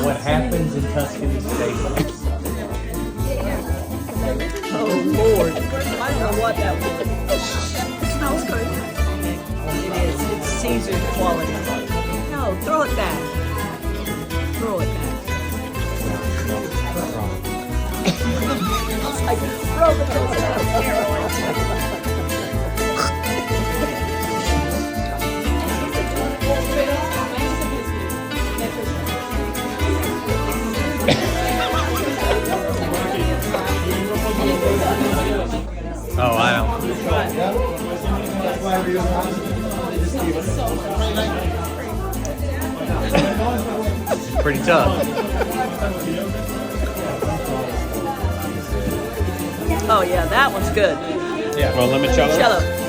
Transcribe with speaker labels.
Speaker 1: What happens in Tuscany stays.
Speaker 2: Oh Lord. I don't know what that was. It smells good. It is. It's Caesar quality. No, throw it back. Throw it back. I throw the
Speaker 1: Oh, I don't. Pretty tough.
Speaker 2: Oh yeah, that one's good.
Speaker 1: Yeah.
Speaker 3: Well, limoncello.
Speaker 2: Cello.